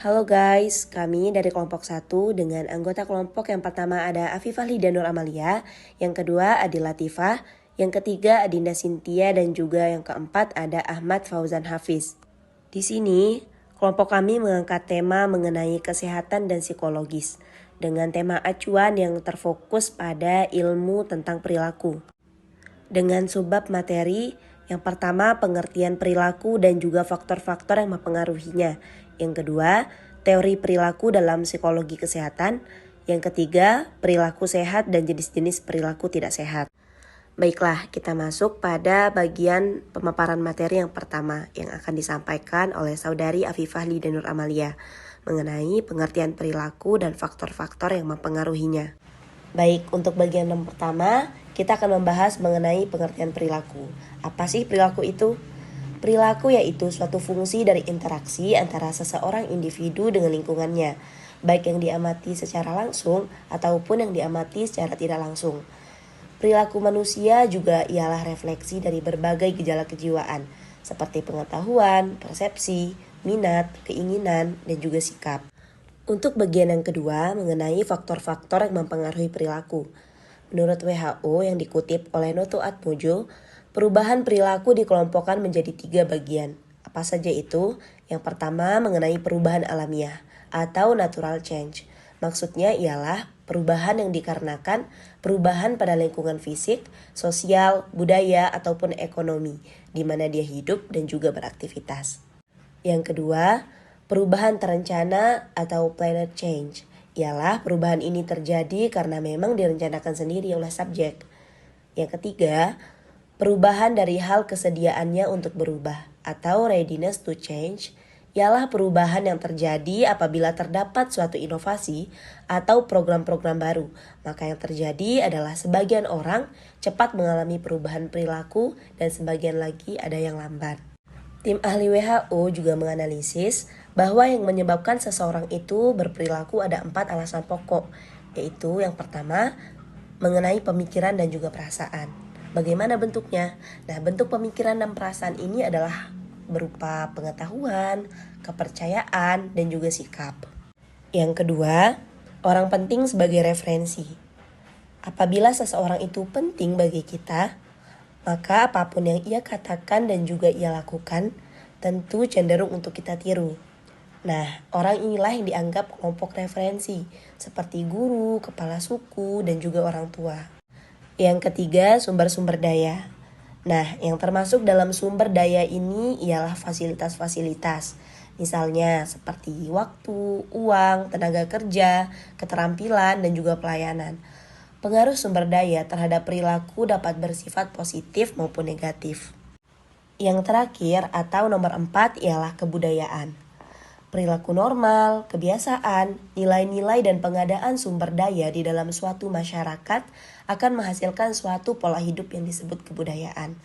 Halo guys, kami dari kelompok 1 dengan anggota kelompok yang pertama ada Afifah Lidanur Amalia, yang kedua Adi Latifah, yang ketiga Adinda Sintia, dan juga yang keempat ada Ahmad Fauzan Hafiz. Di sini, kelompok kami mengangkat tema mengenai kesehatan dan psikologis, dengan tema acuan yang terfokus pada ilmu tentang perilaku. Dengan subbab materi, yang pertama pengertian perilaku dan juga faktor-faktor yang mempengaruhinya. Yang kedua, teori perilaku dalam psikologi kesehatan. Yang ketiga, perilaku sehat dan jenis-jenis perilaku tidak sehat. Baiklah, kita masuk pada bagian pemaparan materi yang pertama yang akan disampaikan oleh saudari Afifah Lidanur Amalia mengenai pengertian perilaku dan faktor-faktor yang mempengaruhinya. Baik, untuk bagian yang pertama, kita akan membahas mengenai pengertian perilaku. Apa sih perilaku itu? Perilaku yaitu suatu fungsi dari interaksi antara seseorang individu dengan lingkungannya, baik yang diamati secara langsung ataupun yang diamati secara tidak langsung. Perilaku manusia juga ialah refleksi dari berbagai gejala kejiwaan, seperti pengetahuan, persepsi, minat, keinginan, dan juga sikap. Untuk bagian yang kedua, mengenai faktor-faktor yang mempengaruhi perilaku. Menurut WHO yang dikutip oleh Noto Atmojo, perubahan perilaku dikelompokkan menjadi 3 bagian. Apa saja itu? Yang pertama mengenai perubahan alamiah atau natural change. Maksudnya ialah perubahan yang dikarenakan perubahan pada lingkungan fisik, sosial, budaya, ataupun ekonomi, di mana dia hidup dan juga beraktivitas. Yang kedua, perubahan terencana atau planned change. Ialah perubahan ini terjadi karena memang direncanakan sendiri oleh subjek. Yang ketiga, perubahan dari hal kesediaannya untuk berubah atau readiness to change. Ialah perubahan yang terjadi apabila terdapat suatu inovasi atau program-program baru. Maka yang terjadi adalah sebagian orang cepat mengalami perubahan perilaku dan sebagian lagi ada yang lambat. Tim ahli WHO juga menganalisis bahwa yang menyebabkan seseorang itu berperilaku ada 4 alasan pokok, yaitu yang pertama, mengenai pemikiran dan juga perasaan. Bagaimana bentuknya? Nah, bentuk pemikiran dan perasaan ini adalah berupa pengetahuan, kepercayaan, dan juga sikap. Yang kedua, orang penting sebagai referensi. Apabila seseorang itu penting bagi kita, maka apapun yang ia katakan dan juga ia lakukan tentu cenderung untuk kita tiru. Nah, orang inilah yang dianggap kelompok referensi, seperti guru, kepala suku, dan juga orang tua. Yang ketiga, sumber-sumber daya. Nah, yang termasuk dalam sumber daya ini ialah fasilitas-fasilitas. Misalnya seperti waktu, uang, tenaga kerja, keterampilan, dan juga pelayanan. Pengaruh sumber daya terhadap perilaku dapat bersifat positif maupun negatif. Yang terakhir atau nomor 4 ialah kebudayaan. Perilaku normal, kebiasaan, nilai-nilai dan pengadaan sumber daya di dalam suatu masyarakat akan menghasilkan suatu pola hidup yang disebut kebudayaan.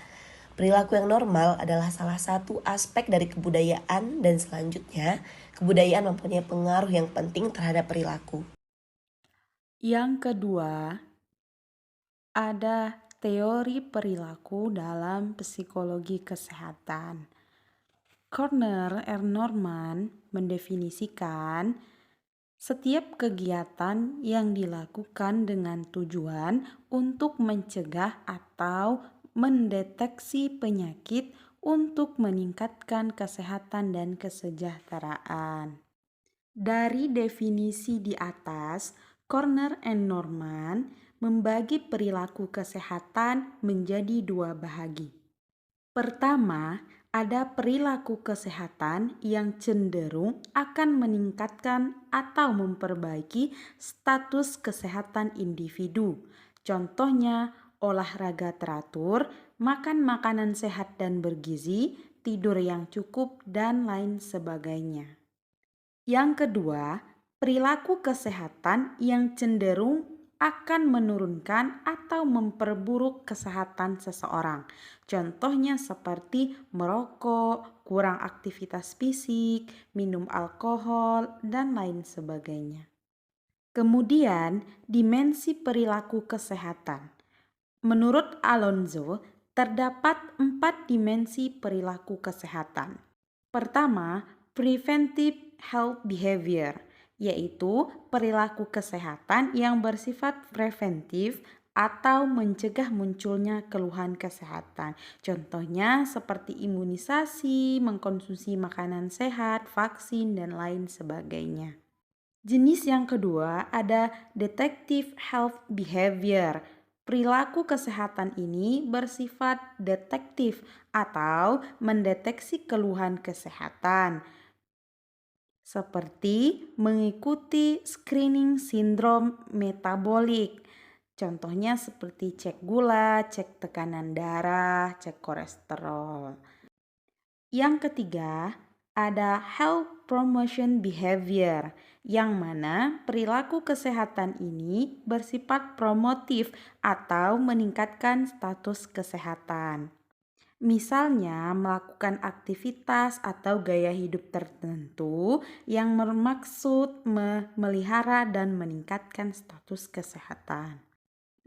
Perilaku yang normal adalah salah satu aspek dari kebudayaan dan selanjutnya kebudayaan mempunyai pengaruh yang penting terhadap perilaku. Yang kedua, ada teori perilaku dalam psikologi kesehatan. Corner R. Norman mendefinisikan setiap kegiatan yang dilakukan dengan tujuan untuk mencegah atau mendeteksi penyakit untuk meningkatkan kesehatan dan kesejahteraan. Dari definisi di atas, Corner and Norman membagi perilaku kesehatan menjadi 2 bahagi. Pertama, ada perilaku kesehatan yang cenderung akan meningkatkan atau memperbaiki status kesehatan individu. Contohnya, olahraga teratur, makan makanan sehat dan bergizi, tidur yang cukup, dan lain sebagainya. Yang kedua, perilaku kesehatan yang cenderung akan menurunkan atau memperburuk kesehatan seseorang. Contohnya seperti merokok, kurang aktivitas fisik, minum alkohol, dan lain sebagainya. Kemudian, dimensi perilaku kesehatan. Menurut Alonso, terdapat 4 dimensi perilaku kesehatan. Pertama, preventive health behavior, yaitu perilaku kesehatan yang bersifat preventif atau mencegah munculnya keluhan kesehatan. Contohnya seperti imunisasi, mengkonsumsi makanan sehat, vaksin, dan lain sebagainya. Jenis yang kedua ada detective health behavior. Perilaku kesehatan ini bersifat detektif atau mendeteksi keluhan kesehatan, seperti mengikuti screening sindrom metabolik. Contohnya seperti cek gula, cek tekanan darah, cek kolesterol. Yang ketiga, ada health promotion behavior, yang mana perilaku kesehatan ini bersifat promotif atau meningkatkan status kesehatan. Misalnya, melakukan aktivitas atau gaya hidup tertentu yang bermaksud memelihara dan meningkatkan status kesehatan.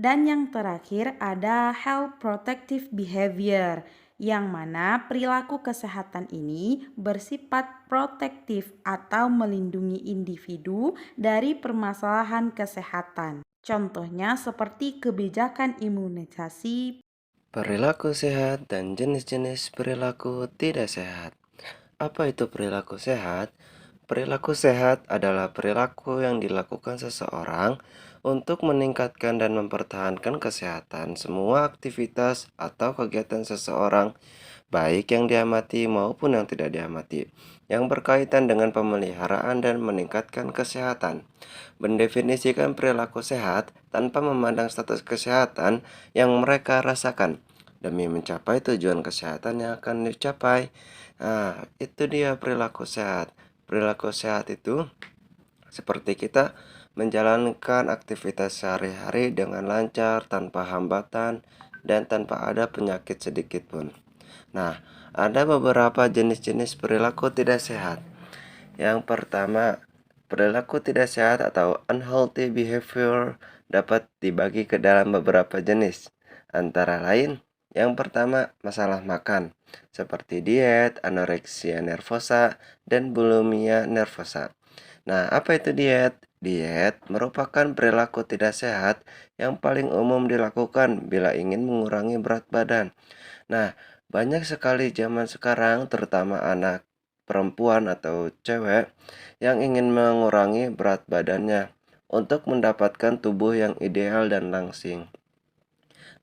Dan yang terakhir ada health protective behavior, yang mana perilaku kesehatan ini bersifat protektif atau melindungi individu dari permasalahan kesehatan. Contohnya seperti kebijakan imunisasi. Perilaku sehat dan jenis-jenis perilaku tidak sehat. Apa itu perilaku sehat? Perilaku sehat adalah perilaku yang dilakukan seseorang untuk meningkatkan dan mempertahankan kesehatan semua aktivitas atau kegiatan seseorang, baik yang diamati maupun yang tidak diamati, yang berkaitan dengan pemeliharaan dan meningkatkan kesehatan. Mendefinisikan perilaku sehat tanpa memandang status kesehatan yang mereka rasakan demi mencapai tujuan kesehatan yang akan dicapai. Nah, itu dia perilaku sehat. Perilaku sehat itu seperti kita menjalankan aktivitas sehari-hari dengan lancar, tanpa hambatan, dan tanpa ada penyakit sedikit pun. Nah, ada beberapa jenis-jenis perilaku tidak sehat. Yang pertama, perilaku tidak sehat atau unhealthy behavior dapat dibagi ke dalam beberapa jenis. Antara lain, yang pertama, masalah makan, seperti diet, anoreksia nervosa, dan bulimia nervosa. Nah, apa itu diet? Diet merupakan perilaku tidak sehat yang paling umum dilakukan bila ingin mengurangi berat badan. Nah, banyak sekali zaman sekarang, terutama anak perempuan atau cewek, yang ingin mengurangi berat badannya untuk mendapatkan tubuh yang ideal dan langsing.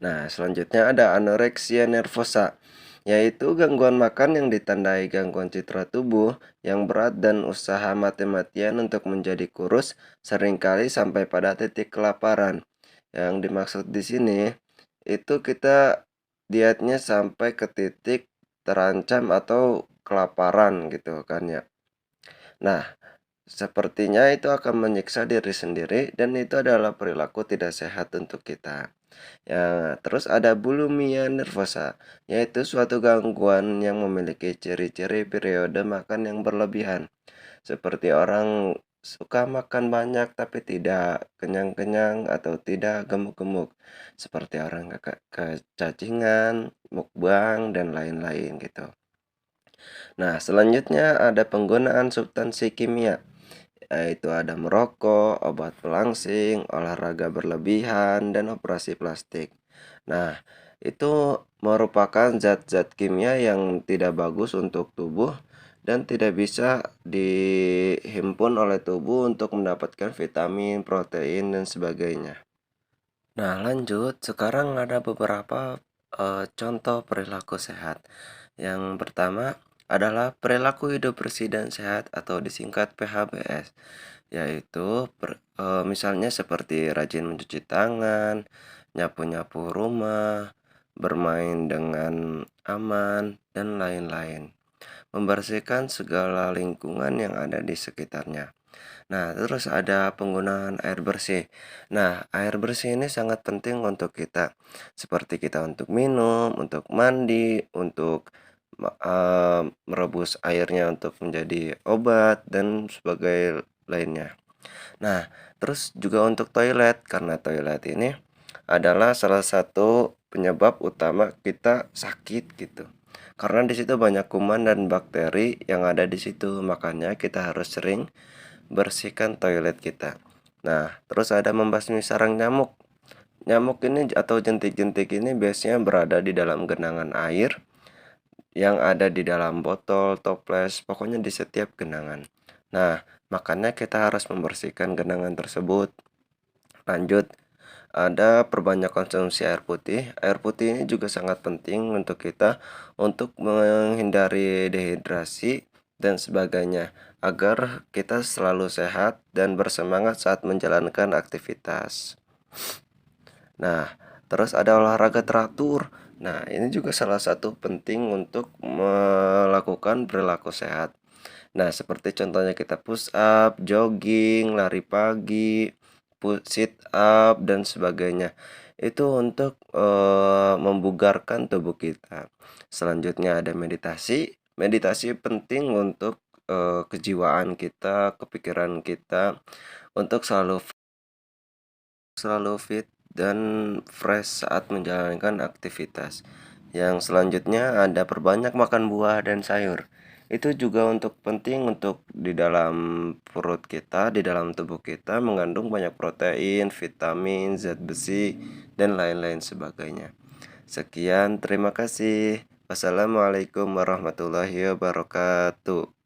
Nah, selanjutnya ada anoreksia nervosa, yaitu gangguan makan yang ditandai gangguan citra tubuh yang berat dan usaha mati-matian untuk menjadi kurus, seringkali sampai pada titik kelaparan. Yang dimaksud di sini itu kita dietnya sampai ke titik terancam atau kelaparan gitu kan ya. Nah, sepertinya itu akan menyiksa diri sendiri dan itu adalah perilaku tidak sehat untuk kita. Ya, terus ada bulimia nervosa, yaitu suatu gangguan yang memiliki ciri-ciri periode makan yang berlebihan. Seperti orang suka makan banyak tapi tidak kenyang-kenyang atau tidak gemuk-gemuk. Seperti orang kecacingan, mukbang, dan lain-lain gitu. Nah, selanjutnya ada penggunaan substansi kimia, yaitu ada merokok, obat pelangsing, olahraga berlebihan, dan operasi plastik. Nah, itu merupakan zat-zat kimia yang tidak bagus untuk tubuh dan tidak bisa dihimpun oleh tubuh untuk mendapatkan vitamin, protein, dan sebagainya. Nah, lanjut. Sekarang ada beberapa contoh perilaku sehat. Yang pertama adalah perilaku hidup bersih dan sehat atau disingkat PHBS, yaitu misalnya seperti rajin mencuci tangan, nyapu-nyapu rumah, bermain dengan aman, dan lain-lain. Membersihkan segala lingkungan yang ada di sekitarnya. Nah, terus ada penggunaan air bersih. Nah, air bersih ini sangat penting untuk kita. Seperti kita untuk minum, untuk mandi, untuk merebus airnya untuk menjadi obat dan sebagai lainnya. Nah, terus juga untuk toilet, karena toilet ini adalah salah satu penyebab utama kita sakit gitu. Karena di situ banyak kuman dan bakteri yang ada di situ, makanya kita harus sering bersihkan toilet kita. Nah, terus ada membasmi sarang nyamuk. Nyamuk ini atau jentik-jentik ini biasanya berada di dalam genangan air yang ada di dalam botol, toples, pokoknya di setiap genangan. Nah, makanya kita harus membersihkan genangan tersebut. Lanjut, ada perbanyak konsumsi air putih. Air putih ini juga sangat penting untuk kita untuk menghindari dehidrasi dan sebagainya agar kita selalu sehat dan bersemangat saat menjalankan aktivitas. Nah, terus ada olahraga teratur. Nah, ini juga salah satu penting untuk melakukan perilaku sehat. Nah, seperti contohnya kita push up, jogging, lari pagi, sit up dan sebagainya. Itu untuk membugarkan tubuh kita. Selanjutnya ada meditasi. Meditasi penting untuk kejiwaan kita, kepikiran kita untuk selalu fit dan fresh saat menjalankan aktivitas. Yang selanjutnya ada perbanyak makan buah dan sayur. Itu juga untuk penting untuk di dalam perut kita, di dalam tubuh kita mengandung banyak protein, vitamin, zat besi, dan lain-lain sebagainya. Sekian, terima kasih. Wassalamualaikum warahmatullahi wabarakatuh.